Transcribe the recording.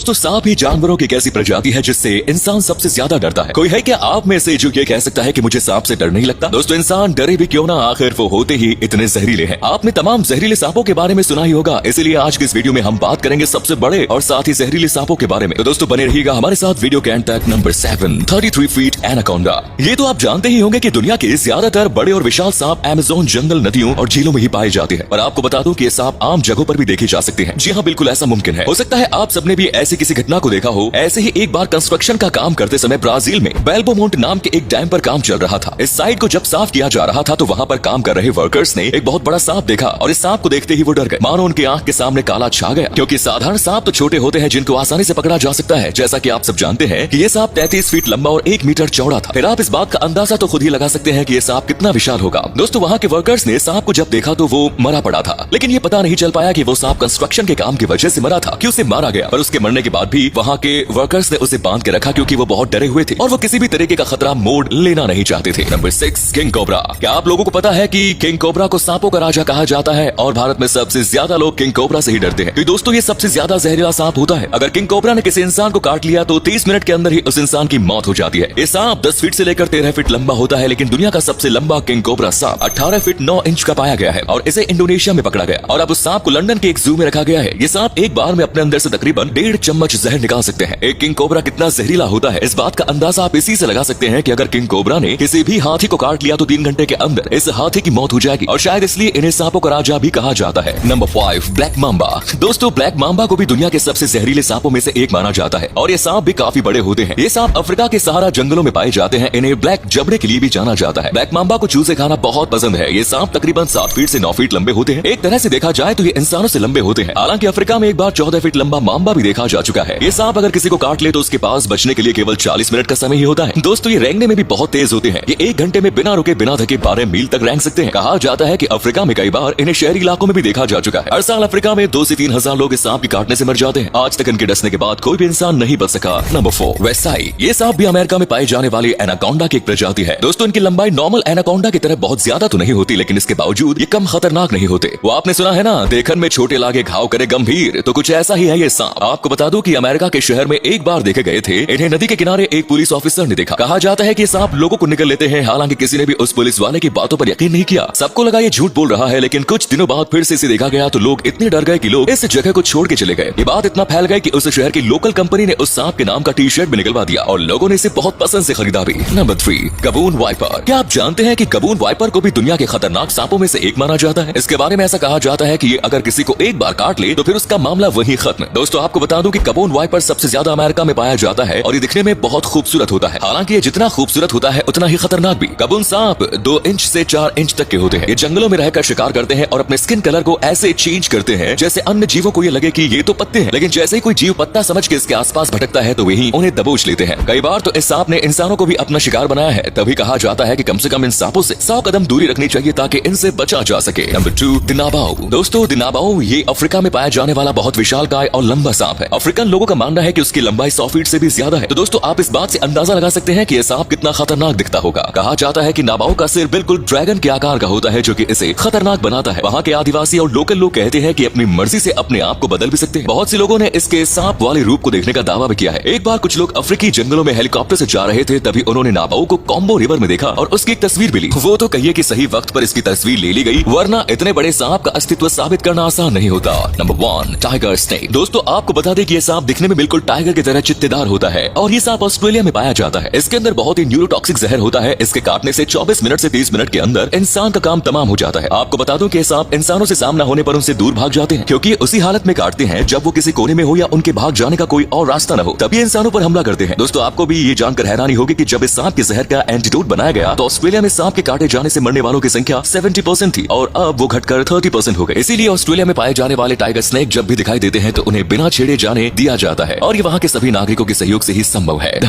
दोस्तों सांप ही जानवरों की एक ऐसी प्रजाति है जिससे इंसान सबसे ज्यादा डरता है। कोई है क्या आप में से जो ये कह सकता है कि मुझे सांप से डर नहीं लगता? दोस्तों इंसान डरे भी क्यों ना, आखिर वो होते ही इतने जहरीले हैं। आपने तमाम जहरीले सांपों के बारे में सुना ही होगा, इसीलिए आज की इस वीडियो में हम बात करेंगे सबसे बड़े और साथ ही जहरीले सांपों के बारे में। तो दोस्तों बने रहिएगा हमारे साथ वीडियो के एंड तक। Number 7, 33 feet anaconda. ये तो आप जानते ही होंगे कि दुनिया के ज्यादातर बड़े और विशाल सांप अमेज़न जंगल, नदियों और झीलों में ही पाए जाते हैं। और आपको बता दूं कि ये सांप आम जगहों पर भी देखे जा सकते हैं। जी हाँ, बिल्कुल ऐसा मुमकिन है। हो सकता है आप सबने भी ऐसी किसी घटना को देखा हो। ऐसे ही एक बार कंस्ट्रक्शन का काम करते समय ब्राजील में बेल्बोमोंट नाम के एक डैम पर काम चल रहा था। इस साइट को जब साफ किया जा रहा था तो वहाँ पर काम कर रहे वर्कर्स ने एक बहुत बड़ा सांप देखा और इस सांप को देखते ही वो डर गए, मानो उनकी आंख के सामने काला छा गया। क्योंकि साधारण सांप तो छोटे होते हैं जिनको आसानी से पकड़ा जा सकता है, जैसा कि आप सब जानते हैं कि ये सांप 33 फीट लंबा और 1 मीटर चौड़ा था। फिर आप इस बात का अंदाजा तो खुद ही लगा सकते हैं कि ये सांप कितना विशाल होगा। दोस्तों वहाँ के वर्कर्स ने सांप को जब देखा तो वो मरा पड़ा था, लेकिन ये पता नहीं चल पाया कि वो सांप कंस्ट्रक्शन के काम की वजह से मरा था कि उसे मारा गया। पर उसके मरने के बाद भी वहाँ के वर्कर्स ने उसे बांध के रखा क्योंकि वो बहुत डरे हुए थे और वो किसी भी तरीके का खतरा मोड़ लेना नहीं चाहते थे। Number 6, king cobra. क्या आप लोगों को पता है कि किंग कोबरा को सांपों का राजा कहा जाता है और भारत में सबसे ज्यादा लोग किंग कोबरा से ही डरते हैं। तो दोस्तों ये सबसे ज्यादा जहरीला सांप होता है। अगर किंग कोबरा ने किसी इंसान को काट लिया तो 30 मिनट के अंदर ही उस इंसान की मौत हो जाती है। ये सांप 10 फीट से लेकर 13 फीट लंबा होता है, लेकिन दुनिया का सबसे लंबा किंग कोबरा सांप 18 फीट 9 इंच का पाया गया है और इसे इंडोनेशिया में पकड़ा गया और अब उस सांप को लंदन के एक जू में रखा गया है। ये सांप एक बार में अपने अंदर से तकरीबन 1.5 चम्मच जहर निकाल सकते हैं। एक किंग कोबरा कितना जहरीला होता है इस बात का अंदाजा आप इसी से लगा सकते हैं कि अगर किंग कोबरा ने किसी भी हाथी को काट लिया तो 3 घंटे के अंदर इस हाथी की मौत हो जाएगी और शायद इसलिए इन्हें सांपों का राजा भी कहा जाता है। Number 5, black Mamba. दोस्तों ब्लैक मांबा को भी दुनिया के सबसे जहरीले सांपों में से एक माना जाता है और ये सांप भी काफी बड़े होते हैं। ये सांप अफ्रीका के सहारा जंगलों में पाए जाते हैं। इन्हें ब्लैक जबड़े के लिए भी जाना जाता है। ब्लैक मांबा को चूजे खाना बहुत पसंद है। ये सांप तकरीबन 7 फीट से 9 फीट लंबे होते हैं। एक तरह से देखा जाए तो ये इंसानों से लंबे होते हैं। हालांकि अफ्रीका में एक बार 14 फीट लंबा मांबा भी देखा जा चुका है। ये सांप अगर किसी को काट ले तो उसके पास बचने के लिए केवल 40 मिनट का समय ही होता है। दोस्तों ये रेंगने में भी बहुत तेज होते हैं। ये 1 घंटे में बिना रुके बिना थके 12 मील तक रेंग सकते हैं। कहा जाता है कि अफ्रीका में कई बार इन्हें शहरी इलाकों में भी देखा जा चुका है। हर साल अफ्रीका में 2 से 3 हजार लोग इस सांप के काटने से मर जाते हैं। आज तक इनके डसने के बाद कोई भी इंसान नहीं बच सका। नंबर 4, वेसाई। ये सांप भी अमेरिका में पाए जाने वाली एनाकोंडा की एक प्रजाति है। दोस्तों इनकी लंबाई नॉर्मल एनाकोंडा की तरह बहुत ज्यादा तो नहीं होती, लेकिन इसके बावजूद ये कम खतरनाक नहीं होते। वो आपने सुना है ना, देखन में छोटे लागे घाव करे गंभीर, तो कुछ ऐसा ही है ये सांप। आपको बता दूं कि अमेरिका के शहर में एक बार देखे गए थे। इन्हें नदी के किनारे एक पुलिस ऑफिसर ने देखा। कहा जाता है कि सांप लोगों को निगल लेते हैं। हालांकि किसी ने भी उस पुलिस वाले की बातों पर यकीन नहीं किया। सबको लगा ये झूठ बोल रहा है, लेकिन कुछ दिनों बाद फिर से इसे देखा गया तो लोग इतने डर गए कि लोग इस जगह को छोड़ के चले गए। ये बात इतना फैल गई कि उस शहर की लोकल कंपनी ने उस सांप के नाम का टी-शर्ट भी निकलवा दिया और लोगों ने इसे बहुत पसंद से खरीदा भी। Number 3, gaboon viper. क्या आप जानते हैं कि गबून वाइपर को भी दुनिया के खतरनाक सांपों में से एक माना जाता है? इसके बारे में ऐसा कहा जाता है कि ये अगर किसी को एक बार काट ले तो फिर उसका मामला वहीं खत्म। दोस्तों आपको बता दूं कि गबून वाइपर सबसे ज्यादा अमेरिका में पाया जाता है और ये दिखने में बहुत खूबसूरत होता है। हालांकि ये जितना खूबसूरत होता है उतना ही खतरनाक भी। गबून सांप 2 इंच से 4 इंच तक के होते हैं। ये जंगलों में रहकर शिकार करते हैं और अपने स्किन कलर को ऐसे चेंज करते हैं जैसे अन्य जीवों को ये लगे कि ये तो पत्ते हैं, लेकिन जैसे ही कोई जीव पत्ता समझ के इसके आसपास भटकता है तो वही उन्हें दबोच लेते हैं। कई बार तो इस सांप ने इंसानों को भी अपना शिकार बनाया है। तभी कहा जाता है कि कम से कम इन सांपों से 100 कदम दूरी रखनी चाहिए ताकि इनसे बचा जा सके। नंबर 2, दिनाबाऊ। दोस्तों दिनाबाऊ ये अफ्रीका में पाया जाने वाला बहुत विशालकाय और लंबा सांप है। अफ्रीकन लोगों का मानना है कि उसकी लंबाई 100 फीट से भी ज्यादा है। तो दोस्तों आप इस बात से अंदाजा लगा सकते हैं कि यह सांप कितना खतरनाक दिखता होगा। कहा जाता है कि नाबाऊ का सिर बिल्कुल ड्रैगन के आकार का होता है, जो कि इसे खतरनाक बनाता है। वहाँ के आदिवासी और लोकल लोग कहते हैं कि अपनी मर्जी से अपने आप को बदल भी सकते हैं। बहुत से लोगों ने इसके सांप वाले रूप को देखने का दावा भी किया है। एक बार कुछ लोग अफ्रीकी जंगलों में हेलीकॉप्टर से जा रहे थे, तभी उन्होंने नाबाऊ को कॉम्बो रिवर में देखा और उसकी एक तस्वीर भी ली। वो तो कहिए कि सही वक्त पर इसकी तस्वीर ले ली गई, वरना इतने बड़े सांप का अस्तित्व साबित करना आसान नहीं होता। Number 1, tiger snake. दोस्तों आपको बता दें कि यह सांप दिखने में बिल्कुल टाइगर की तरह चित्तेदार होता है और ये सांप ऑस्ट्रेलिया में पाया जाता है। इसके अंदर बहुत ही न्यूरोटॉक्सिक जहर होता है। इसके काटने से 24 मिनट से 30 मिनट के अंदर इंसान का काम तमाम हो जाता है। आपको बता दूं कि सांप इंसानों से सामना होने पर उनसे दूर भाग जाते हैं, क्योंकि उसी हालत में काटते हैं जब वो किसी कोने में हो या उनके भाग जाने का कोई और रास्ता न हो, तभी इंसानों पर हमला करते हैं। दोस्तों आपको भी ये जानकर हैरानी होगी कि जब इस सांप के जहर का एंटीडोट बनाया गया तो ऑस्ट्रेलिया में सांप के काटे जाने से मरने वालों की संख्या 70% थी और अब वो घटकर 30% हो गई। इसीलिए ऑस्ट्रेलिया में पाए जाने वाले टाइगर स्नेक जब भी दिखाई देते हैं तो उन्हें बिना छेड़े जाने दिया जाता है और ये वहाँ के सभी नागरिकों के सहयोग से ही संभव है।